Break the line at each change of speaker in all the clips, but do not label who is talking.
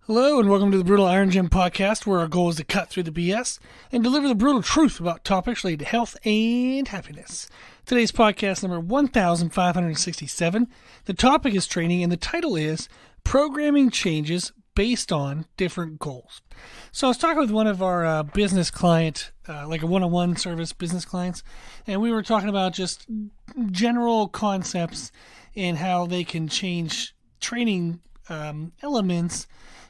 Hello and welcome to the Brutal Iron Gym podcast, where our goal is to cut through the BS and deliver the brutal truth about topics related to health and happiness. Today's podcast number 1567. The topic is training and the title is Programming Changes Based on Different Goals. So I was talking with one of our business client, like a one-on-one service business clients, and we were talking about just general concepts and how they can change training elements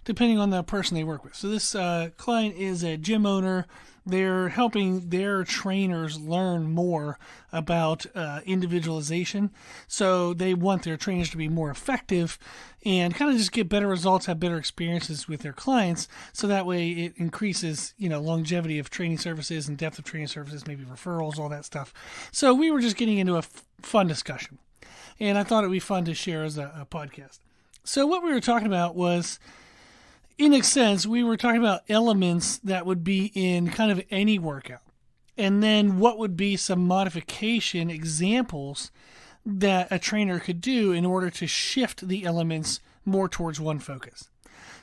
depending on the person they work with. So this client is a gym owner. They're helping their trainers learn more about individualization. So they want their trainers to be more effective and kind of just get better results, have better experiences with their clients. So that way it increases, longevity of training services and depth of training services, maybe referrals, all that stuff. So we were just getting into a fun discussion. And I thought it would be fun to share as a podcast. So what we were talking about was, in a sense, we were talking about elements that would be in kind of any workout. And then what would be some modification examples that a trainer could do in order to shift the elements more towards one focus.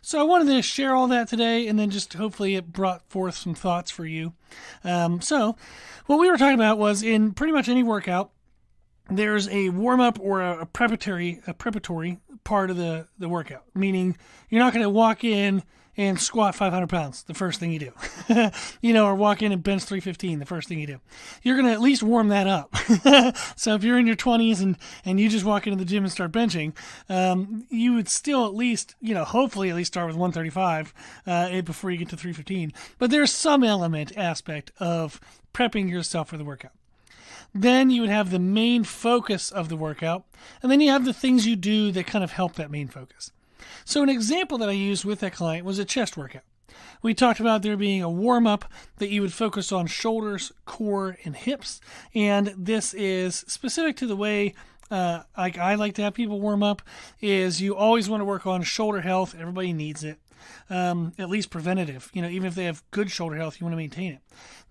So I wanted to share all that today, and then just hopefully it brought forth some thoughts for you. So what we were talking about was in pretty much any workout, there's a warm-up or a preparatory part of the workout, meaning you're not going to walk in and squat 500 pounds the first thing you do, or walk in and bench 315 the first thing you do. You're going to at least warm that up. So if you're in your 20s and you just walk into the gym and start benching, you would still at least, hopefully at least start with 135 before you get to 315. But there's some aspect of prepping yourself for the workout. Then you would have the main focus of the workout, and then you have the things you do that kind of help that main focus. So an example that I used with that client was a chest workout. We talked about there being a warm-up that you would focus on shoulders, core, and hips, and this is specific to the way I like to have people warm up, is you always want to work on shoulder health. Everybody needs it. At least preventative. Even if they have good shoulder health, you want to maintain it.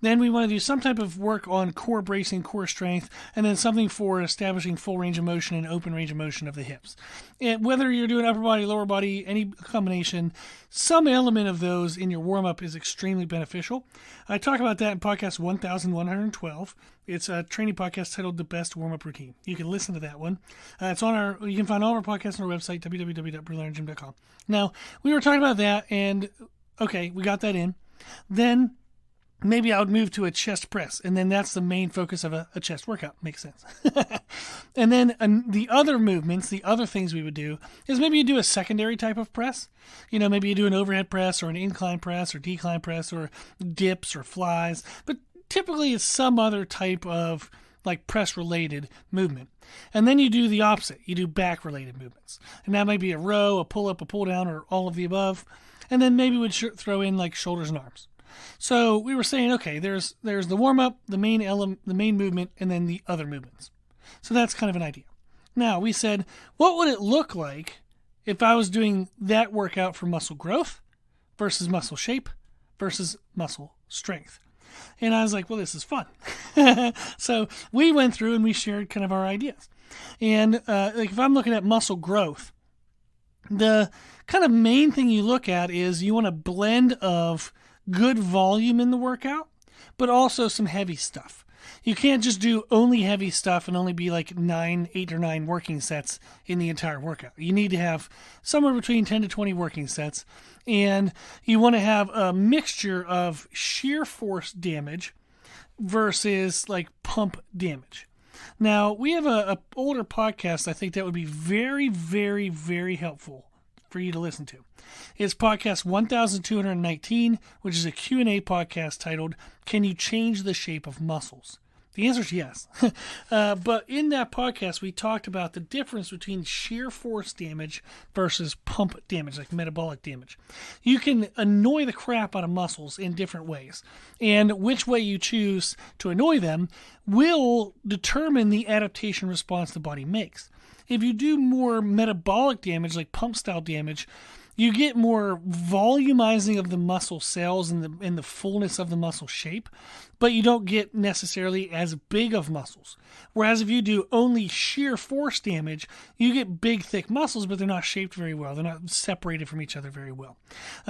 Then we want to do some type of work on core bracing, core strength, and then something for establishing full range of motion and open range of motion of the hips. And whether you're doing upper body, lower body, any combination, some element of those in your warm-up is extremely beneficial. I talk about that in podcast 1112. It's a training podcast titled The Best Warm-Up Routine. You can listen to that one. You can find all of our podcasts on our website, www.brutalirongym.com. Now, we were talking about that, and okay, we got that in. Then maybe I would move to a chest press, and then that's the main focus of a chest workout. Makes sense. And then the other movements, the other things we would do is maybe you do a secondary type of press. Maybe you do an overhead press or an incline press or decline press or dips or flies, but typically it's some other type of like press-related movement. And then you do the opposite. You do back-related movements. And that might be a row, a pull-up, a pull-down, or all of the above. And then maybe we'd throw in like shoulders and arms. So we were saying, okay, there's the warm-up, the main element, the main movement, and then the other movements. So that's kind of an idea. Now, we said, what would it look like if I was doing that workout for muscle growth versus muscle shape versus muscle strength? And I was like, well, this is fun. So we went through and we shared kind of our ideas. And if I'm looking at muscle growth, the kind of main thing you look at is you want a blend of good volume in the workout, but also some heavy stuff. You can't just do only heavy stuff and only be like 8 or 9 working sets in the entire workout. You need to have somewhere between 10 to 20 working sets, and you want to have a mixture of shear force damage versus like pump damage. Now, we have a older podcast I think that would be very, very, very helpful for you to listen to. It's podcast 1219, which is a Q&A podcast titled, Can You Change the Shape of Muscles? The answer is yes. But in that podcast, we talked about the difference between shear force damage versus pump damage, like metabolic damage. You can annoy the crap out of muscles in different ways. And which way you choose to annoy them will determine the adaptation response the body makes. If you do more metabolic damage, like pump style damage, you get more volumizing of the muscle cells and the fullness of the muscle shape. but you don't get necessarily as big of muscles. Whereas if you do only sheer force damage, you get big, thick muscles, but they're not shaped very well. They're not separated from each other very well.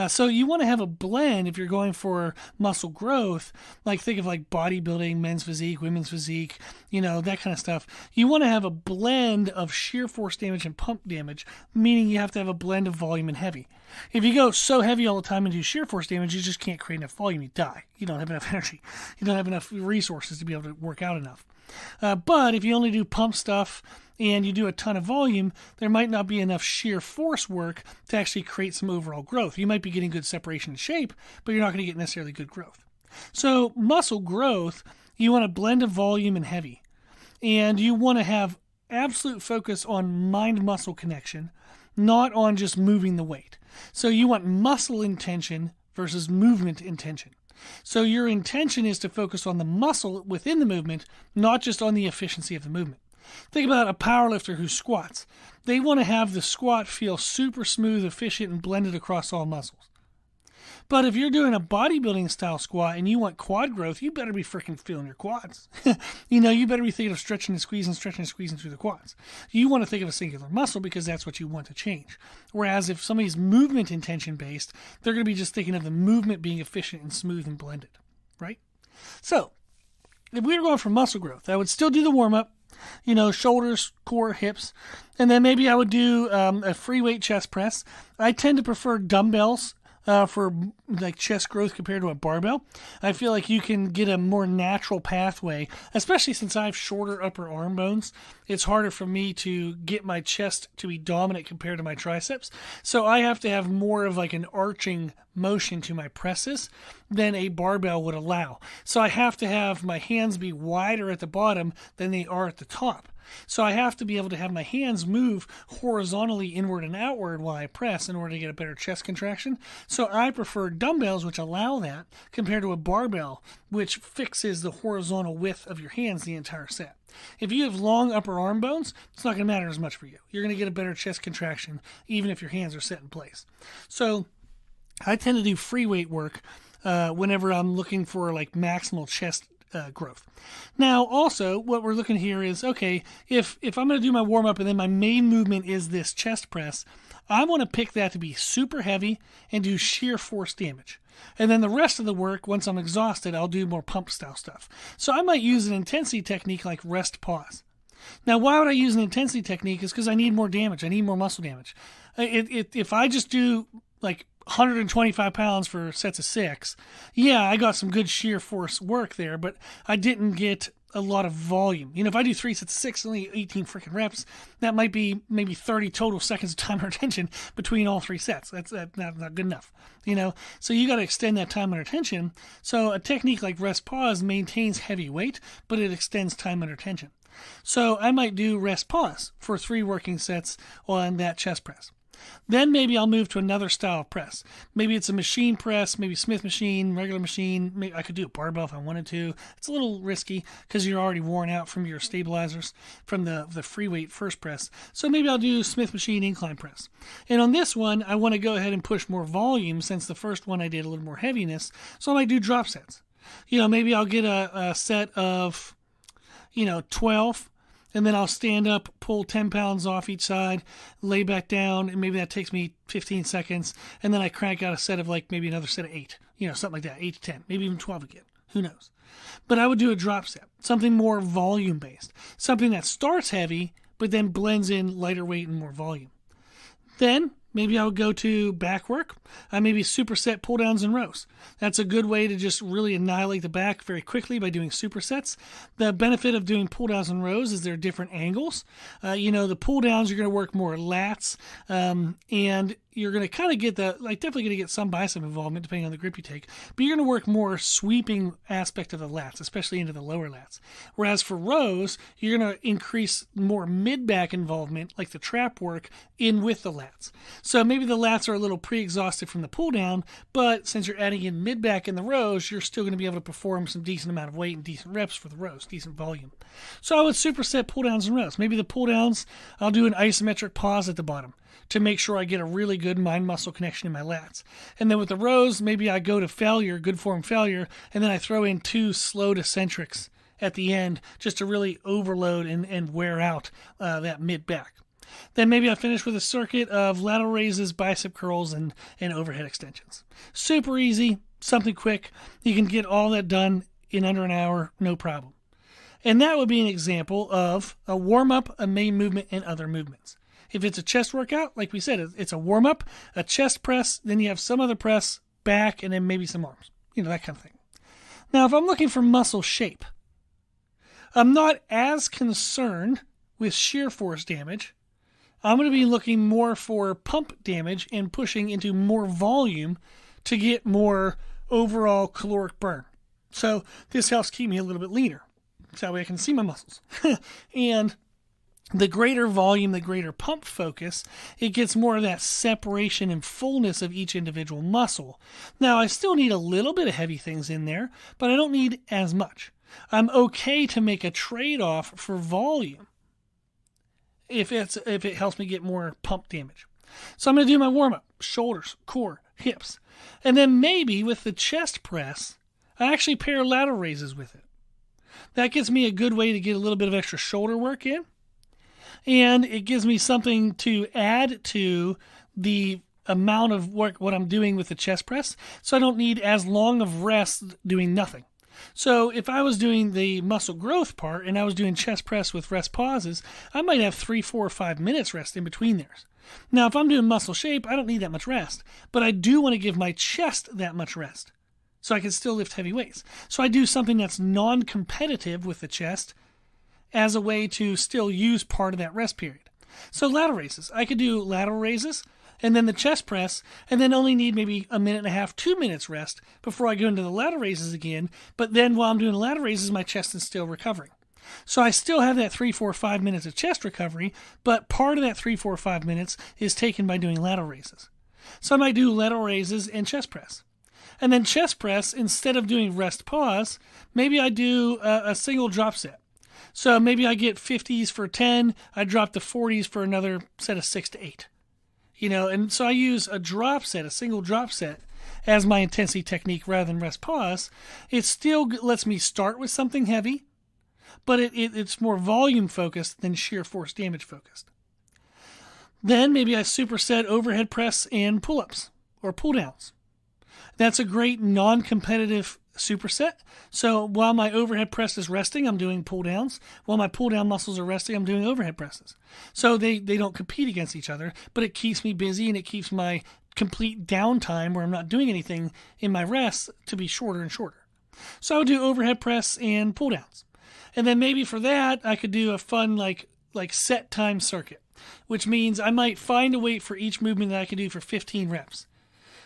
So you want to have a blend if you're going for muscle growth, like think of like bodybuilding, men's physique, women's physique, that kind of stuff. You want to have a blend of sheer force damage and pump damage, meaning you have to have a blend of volume and heavy. If you go so heavy all the time and do sheer force damage, you just can't create enough volume. You die. You don't have enough energy. You don't have enough resources to be able to work out enough. But if you only do pump stuff and you do a ton of volume, there might not be enough sheer force work to actually create some overall growth. You might be getting good separation and shape, but you're not going to get necessarily good growth. So muscle growth, you want a blend of volume and heavy. And you want to have absolute focus on mind-muscle connection, not on just moving the weight. So you want muscle intention versus movement intention. So your intention is to focus on the muscle within the movement, not just on the efficiency of the movement. Think about a powerlifter who squats. They want to have the squat feel super smooth, efficient, and blended across all muscles. But if you're doing a bodybuilding style squat and you want quad growth, you better be freaking feeling your quads. You better be thinking of stretching and squeezing through the quads. You want to think of a singular muscle because that's what you want to change. Whereas if somebody's movement intention based, they're going to be just thinking of the movement being efficient and smooth and blended, right? So if we were going for muscle growth, I would still do the warm up, shoulders, core, hips, and then maybe I would do a free weight chest press. I tend to prefer dumbbells for like chest growth compared to a barbell. I feel like you can get a more natural pathway, especially since I have shorter upper arm bones. It's harder for me to get my chest to be dominant compared to my triceps. So I have to have more of like an arching motion to my presses than a barbell would allow. So I have to have my hands be wider at the bottom than they are at the top. So I have to be able to have my hands move horizontally inward and outward while I press in order to get a better chest contraction. So I prefer dumbbells, which allow that, compared to a barbell, which fixes the horizontal width of your hands the entire set. If you have long upper arm bones, it's not going to matter as much for you. You're going to get a better chest contraction even if your hands are set in place. So I tend to do free weight work whenever I'm looking for like maximal chest growth. Now, also, what we're looking here is, okay, if I'm going to do my warm-up and then my main movement is this chest press, I want to pick that to be super heavy and do sheer force damage. And then the rest of the work, once I'm exhausted, I'll do more pump-style stuff. So I might use an intensity technique like rest pause. Now, why would I use an intensity technique? Is because I need more damage. I need more muscle damage. If I just do like 125 pounds for sets of 6, yeah, I got some good sheer force work there, but I didn't get a lot of volume. If I do 3 sets of 6, only 18 freaking reps, that might be maybe 30 total seconds of time under tension between all 3 sets. That's not good enough, So you got to extend that time under tension. So a technique like rest pause maintains heavy weight, but it extends time under tension. So I might do rest pause for 3 working sets on that chest press. Then maybe I'll move to another style of press. Maybe it's a machine press, maybe Smith machine, regular machine. Maybe I could do a barbell if I wanted to. It's a little risky because you're already worn out from your stabilizers from the free weight first press. So maybe I'll do Smith machine incline press. And on this one, I want to go ahead and push more volume since the first one I did a little more heaviness. So I might do drop sets. Maybe I'll get a set of, 12. And then I'll stand up, pull 10 pounds off each side, lay back down, and maybe that takes me 15 seconds. And then I crank out a set of maybe another set of 8, something like that, 8 to 10, maybe even 12 again. Who knows? But I would do a drop set, something more volume based, something that starts heavy, but then blends in lighter weight and more volume. Then maybe I would go to back work. Maybe superset pull downs and rows. That's a good way to just really annihilate the back very quickly by doing supersets. The benefit of doing pull downs and rows is there are different angles. The pull downs, you're going to work more lats, and you're going to kind of get definitely going to get some bicep involvement depending on the grip you take, but you're going to work more sweeping aspect of the lats, especially into the lower lats. Whereas for rows, you're going to increase more mid-back involvement, like the trap work, in with the lats. So maybe the lats are a little pre-exhausted from the pull down, but since you're adding in mid-back in the rows, you're still going to be able to perform some decent amount of weight and decent reps for the rows, decent volume. So I would superset pull downs and rows. Maybe the pull downs, I'll do an isometric pause at the bottom. to make sure I get a really good mind-muscle connection in my lats. And then with the rows, maybe I go to failure, good form failure, and then I throw in 2 slow eccentrics at the end just to really overload and wear out that mid-back. Then maybe I finish with a circuit of lateral raises, bicep curls, and overhead extensions. Super easy, something quick. You can get all that done in under an hour, no problem. And that would be an example of a warm-up, a main movement, and other movements. If it's a chest workout, like we said, it's a warm-up, a chest press, then you have some other press, back, and then maybe some arms. That kind of thing. Now, if I'm looking for muscle shape, I'm not as concerned with shear force damage. I'm going to be looking more for pump damage and pushing into more volume to get more overall caloric burn. So this helps keep me a little bit leaner. So that way I can see my muscles. And the greater volume, the greater pump focus, it gets more of that separation and fullness of each individual muscle. Now, I still need a little bit of heavy things in there, but I don't need as much. I'm okay to make a trade-off for volume if it helps me get more pump damage. So I'm going to do my warm-up, shoulders, core, hips. And then maybe with the chest press, I actually pair lateral raises with it. That gives me a good way to get a little bit of extra shoulder work in. And it gives me something to add to the amount of work, what I'm doing with the chest press. So I don't need as long of rest doing nothing. So if I was doing the muscle growth part and I was doing chest press with rest pauses, I might have 3, 4, or 5 minutes rest in between theirs. Now, if I'm doing muscle shape, I don't need that much rest. But I do want to give my chest that much rest, so I can still lift heavy weights. So I do something that's non-competitive with the chest as a way to still use part of that rest period. So lateral raises. I could do lateral raises and then the chest press, and then only need maybe a minute and a half, 2 minutes rest before I go into the lateral raises again. But then while I'm doing the lateral raises, my chest is still recovering. So I still have that 3, 4, 5 minutes of chest recovery, but part of that 3, 4, 5 minutes is taken by doing lateral raises. So I might do lateral raises and chest press. And then chest press, instead of doing rest pause, maybe I do a single drop set. So maybe I get 50s for 10, I drop the 40s for another set of 6 to 8. And so I use a drop set, a single drop set, as my intensity technique rather than rest pause. It still lets me start with something heavy, but it's more volume focused than shear force damage focused. Then maybe I superset overhead press and pull-ups or pull-downs. That's a great non-competitive superset. So while my overhead press is resting, I'm doing pull downs. While my pull down muscles are resting, I'm doing overhead presses. So they don't compete against each other, but it keeps me busy and it keeps my complete downtime where I'm not doing anything in my rest to be shorter and shorter. So I would do overhead press and pull downs. And then maybe for that, I could do a fun like set time circuit, which means I might find a weight for each movement that I can do for 15 reps.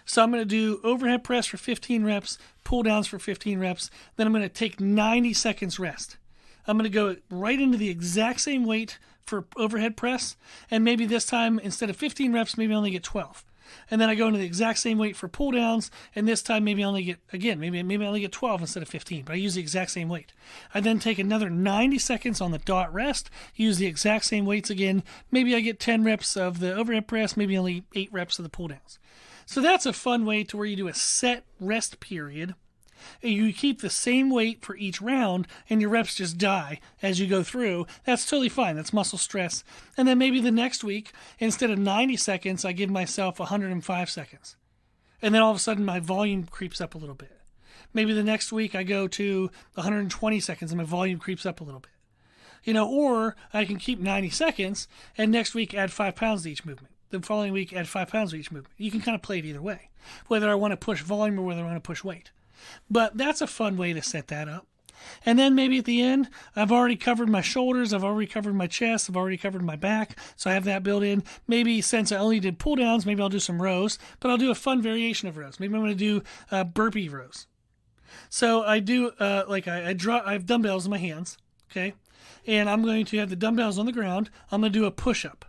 So I'm going to do overhead press for 15 reps, pull downs for 15 reps. Then I'm going to take 90 seconds rest. I'm going to go right into the exact same weight for overhead press. And maybe this time, instead of 15 reps, maybe I only get 12. And then I go into the exact same weight for pull downs. And this time, maybe I only get, maybe I only get 12 instead of 15. But I use the exact same weight. I then take another 90 seconds on the dot rest, use the exact same weights again. Maybe I get 10 reps of the overhead press, maybe only 8 reps of the pull downs. So that's a fun way to where you do a set rest period. And you keep the same weight for each round, and your reps just die as you go through. That's totally fine. That's muscle stress. And then maybe the next week, instead of 90 seconds, I give myself 105 seconds. And then all of a sudden, my volume creeps up a little bit. Maybe the next week, I go to 120 seconds, and my volume creeps up a little bit. Or I can keep 90 seconds, and next week add 5 pounds to each movement. The following week, add 5 pounds to each movement. You can kind of play it either way, whether I want to push volume or whether I want to push weight. But that's a fun way to set that up. And then maybe at the end, I've already covered my shoulders, I've already covered my chest, I've already covered my back, so I have that built in. Maybe since I only did pull downs, maybe I'll do some rows, but I'll do a fun variation of rows. Maybe I'm going to do burpee rows. So I do, I have dumbbells in my hands, okay? And I'm going to have the dumbbells on the ground. I'm going to do a push-up.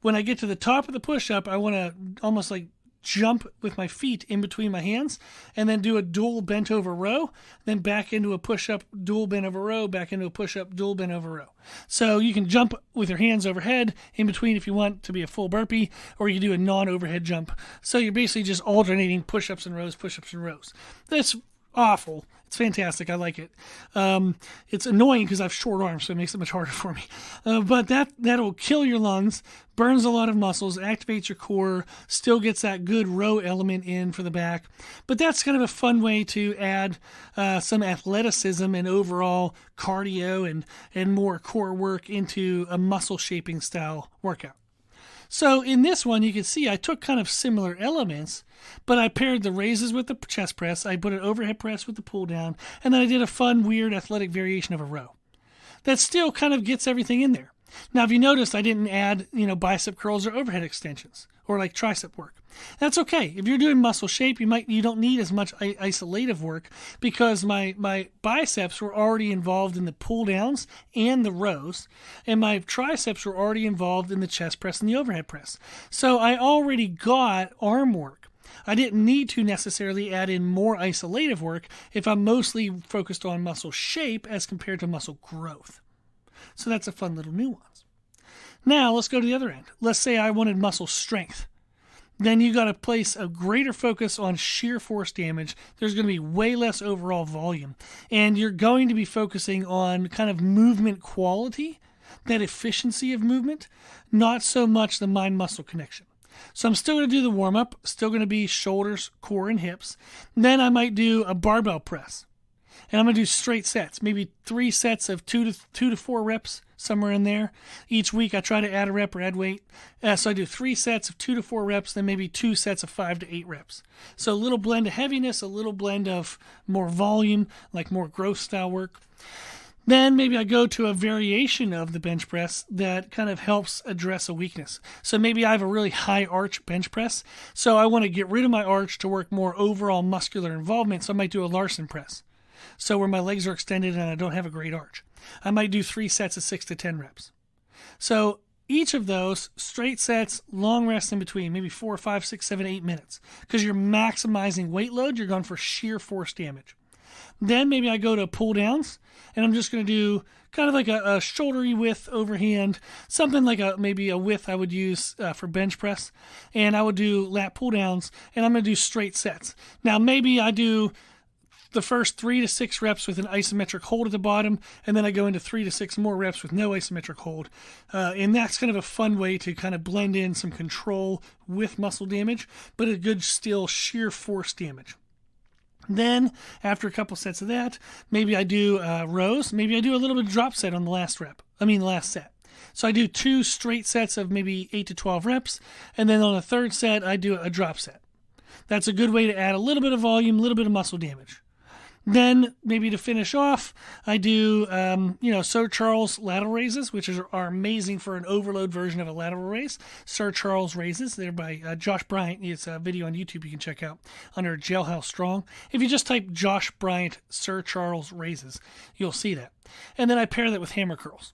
When I get to the top of the push-up, I want to almost like jump with my feet in between my hands and then do a dual bent over row, then back into a push-up, dual bent over row, back into a push-up, dual bent over row. So you can jump with your hands overhead in between if you want to be a full burpee, or you do a non-overhead jump. So you're basically just alternating push-ups and rows, push-ups and rows. That's awful. It's fantastic. I like it. It's annoying because I have short arms, so it makes it much harder for me. But that'll kill your lungs, burns a lot of muscles, activates your core, still gets that good row element in for the back. But that's kind of a fun way to add some athleticism and overall cardio and more core work into a muscle shaping style workout. So in this one, you can see I took kind of similar elements, but I paired the raises with the chest press. I put an overhead press with the pull down, and then I did a fun, weird athletic variation of a row. That still kind of gets everything in there. Now, if you noticed, I didn't add, bicep curls or overhead extensions or like tricep work. That's okay. If you're doing muscle shape, you don't need as much isolative work because my biceps were already involved in the pull downs and the rows, and my triceps were already involved in the chest press and the overhead press. So I already got arm work. I didn't need to necessarily add in more isolative work if I'm mostly focused on muscle shape as compared to muscle growth. So that's a fun little nuance. Now let's go to the other end. Let's say I wanted muscle strength. Then you got to place a greater focus on shear force damage. There's going to be way less overall volume. And you're going to be focusing on kind of movement quality, that efficiency of movement, not so much the mind-muscle connection. So I'm still going to do the warm-up, still going to be shoulders, core, and hips. Then I might do a barbell press. And I'm going to do straight sets, maybe 3 sets of 2 to 4 reps, somewhere in there. Each week I try to add a rep or add weight. So I do 3 sets of 2 to 4 reps, then maybe 2 sets of 5 to 8 reps. So a little blend of heaviness, a little blend of more volume, like more growth style work. Then maybe I go to a variation of the bench press that kind of helps address a weakness. So maybe I have a really high arch bench press, so I want to get rid of my arch to work more overall muscular involvement, so I might do a Larson press. So where my legs are extended and I don't have a great arch. I might do 3 sets of 6 to 10 reps. So each of those, straight sets, long rest in between, maybe 4, 5, 6, 7, 8 minutes. Because you're maximizing weight load, you're going for sheer force damage. Then maybe I go to pull downs, and I'm just going to do kind of like a shouldery width overhand, something like maybe a width I would use for bench press. And I would do lat pull downs, and I'm going to do straight sets. Now maybe I do the first 3 to 6 reps with an isometric hold at the bottom, and then I go into 3 to 6 more reps with no isometric hold. And that's kind of a fun way to kind of blend in some control with muscle damage, but a good still sheer force damage. Then, after a couple sets of that, maybe I do rows. Maybe I do a little bit of drop set on the last set. So I do 2 straight sets of maybe 8 to 12 reps, and then on the third set, I do a drop set. That's a good way to add a little bit of volume, a little bit of muscle damage. Then, maybe to finish off, I do, Sir Charles lateral raises, which are amazing for an overload version of a lateral raise. Sir Charles raises, they're by Josh Bryant. It's a video on YouTube you can check out under Jailhouse Strong. If you just type Josh Bryant Sir Charles raises, you'll see that. And then I pair that with hammer curls.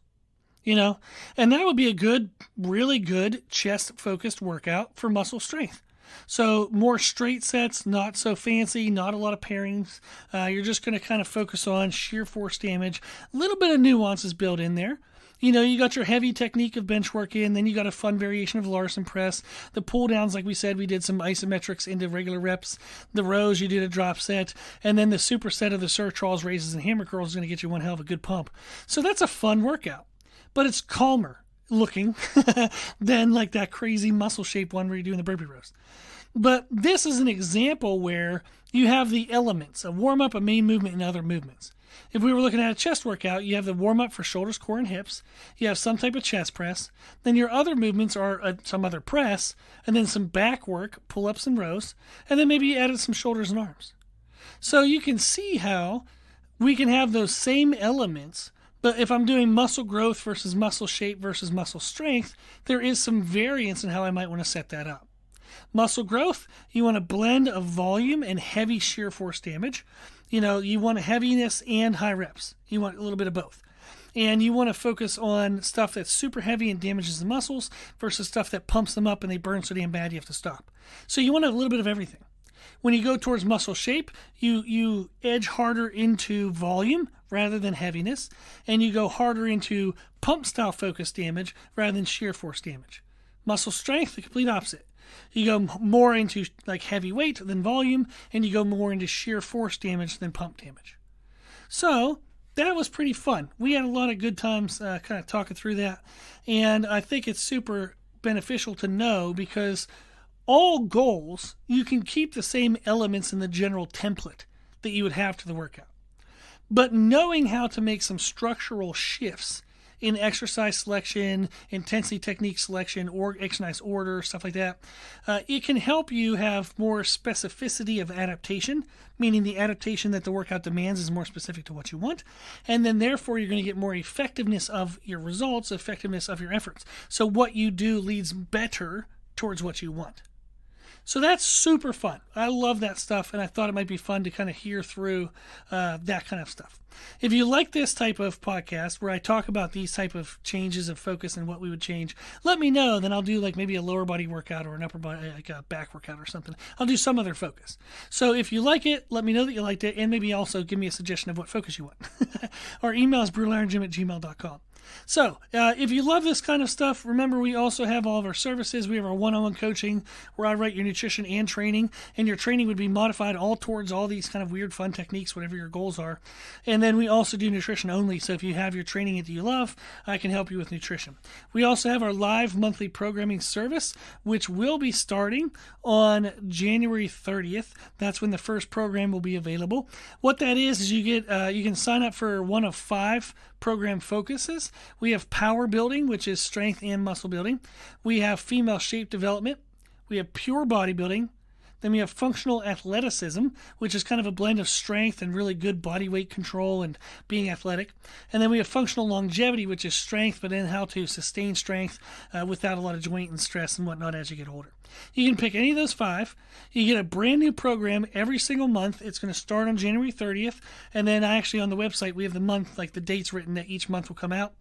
And that would be a good, really good chest-focused workout for muscle strength. So more straight sets, not so fancy, not a lot of pairings. You're just going to kind of focus on sheer force damage. A little bit of nuances built in there. You got your heavy technique of bench work in, then you got a fun variation of Larson press. The pull downs, like we said, we did some isometrics into regular reps. The rows, you did a drop set. And then the superset of the Sir Charles raises and hammer curls is going to get you one hell of a good pump. So that's a fun workout, but it's calmer looking than like that crazy muscle shape one where you're doing the burpee rows. But this is an example where you have the elements, a warm-up, a main movement, and other movements. If we were looking at a chest workout, you have the warm-up for shoulders, core, and hips. You have some type of chest press. Then your other movements are some other press, and then some back work, pull-ups and rows, and then maybe you added some shoulders and arms. So you can see how we can have those same elements, but if I'm doing muscle growth versus muscle shape versus muscle strength, there is some variance in how I might want to set that up. Muscle growth, you want a blend of volume and heavy shear force damage. You want heaviness and high reps. You want a little bit of both. And you want to focus on stuff that's super heavy and damages the muscles versus stuff that pumps them up and they burn so damn bad you have to stop. So you want to have a little bit of everything. When you go towards muscle shape, you edge harder into volume rather than heaviness, and you go harder into pump style focus damage rather than shear force damage. Muscle strength, the complete opposite. You go more into like heavy weight than volume, and you go more into sheer force damage than pump damage. So that was pretty fun. We had a lot of good times kind of talking through that, and I think it's super beneficial to know because all goals, you can keep the same elements in the general template that you would have to the workout. But knowing how to make some structural shifts in exercise selection, intensity technique selection, or exercise order, stuff like that, it can help you have more specificity of adaptation, meaning the adaptation that the workout demands is more specific to what you want. And then therefore, you're going to get more effectiveness of your results, effectiveness of your efforts. So what you do leads better towards what you want. So that's super fun. I love that stuff, and I thought it might be fun to kind of hear through that kind of stuff. If you like this type of podcast where I talk about these type of changes of focus and what we would change, let me know. Then I'll do like maybe a lower body workout or an upper body, like a back workout or something. I'll do some other focus. So if you like it, let me know that you liked it, and maybe also give me a suggestion of what focus you want. Our email is brutalirongym@gmail.com. So, if you love this kind of stuff, remember we also have all of our services. We have our one-on-one coaching where I write your nutrition and training, and your training would be modified all towards all these kind of weird, fun techniques, whatever your goals are. And then we also do nutrition only. So if you have your training that you love, I can help you with nutrition. We also have our live monthly programming service, which will be starting on January 30th. That's when the first program will be available. What that is you get you can sign up for one of 5 program focuses. We have power building, which is strength and muscle building. We have female shape development. We have pure bodybuilding. Then we have functional athleticism, which is kind of a blend of strength and really good body weight control and being athletic. And then we have functional longevity, which is strength, but then how to sustain strength without a lot of joint and stress and whatnot as you get older. You can pick any of those 5. You get a brand new program every single month. It's going to start on January 30th. And then actually on the website, we have the month, like the dates written that each month will come out.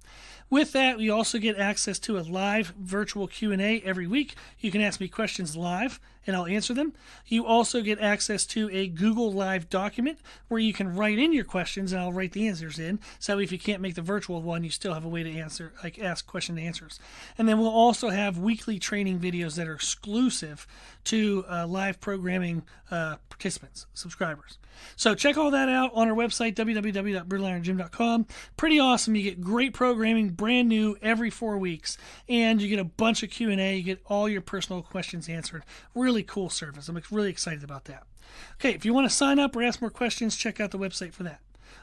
With that, we also get access to a live virtual Q&A every week. You can ask me questions live, and I'll answer them. You also get access to a Google Live document where you can write in your questions, and I'll write the answers in. So if you can't make the virtual one, you still have a way to answer, like ask question and answers. And then we'll also have weekly training videos that are exclusive to live programming participants, subscribers. So check all that out on our website, www.brutalirongym.com. Pretty awesome. You get great programming, brand new every 4 weeks, and you get a bunch of Q&A. You get all your personal questions answered. Really cool service. I'm really excited about that. Okay, if you want to sign up or ask more questions, check out the website for that.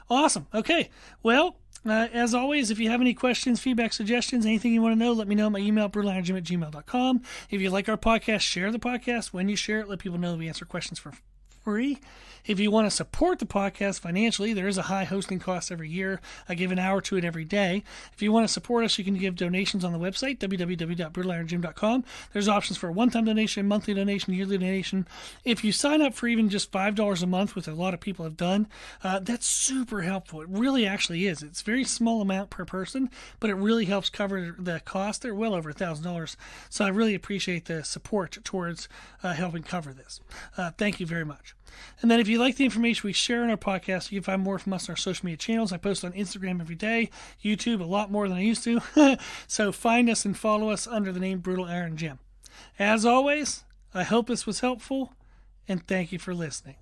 Awesome. Okay, well, as always, if you have any questions, feedback, suggestions, anything you want to know, let me know. My email, brutalirongym@gmail.com. If you like our podcast, share the podcast. When you share it, let people know that we answer questions for free. If you want to support the podcast financially, there is a high hosting cost every year. I give an hour to it every day. If you want to support us, you can give donations on the website, www.brutalirongym.com. There's options for a one-time donation, monthly donation, yearly donation. If you sign up for even just $5 a month, which a lot of people have done, that's super helpful. It really actually is. It's a very small amount per person, but it really helps cover the cost. They're well over $1,000. So I really appreciate the support towards helping cover this. Thank you very much. And then if you like the information we share in our podcast, you can find more from us on our social media channels. I post on Instagram every day, YouTube a lot more than I used to. So find us and follow us under the name Brutal Iron Gym. As always, I hope this was helpful, and thank you for listening.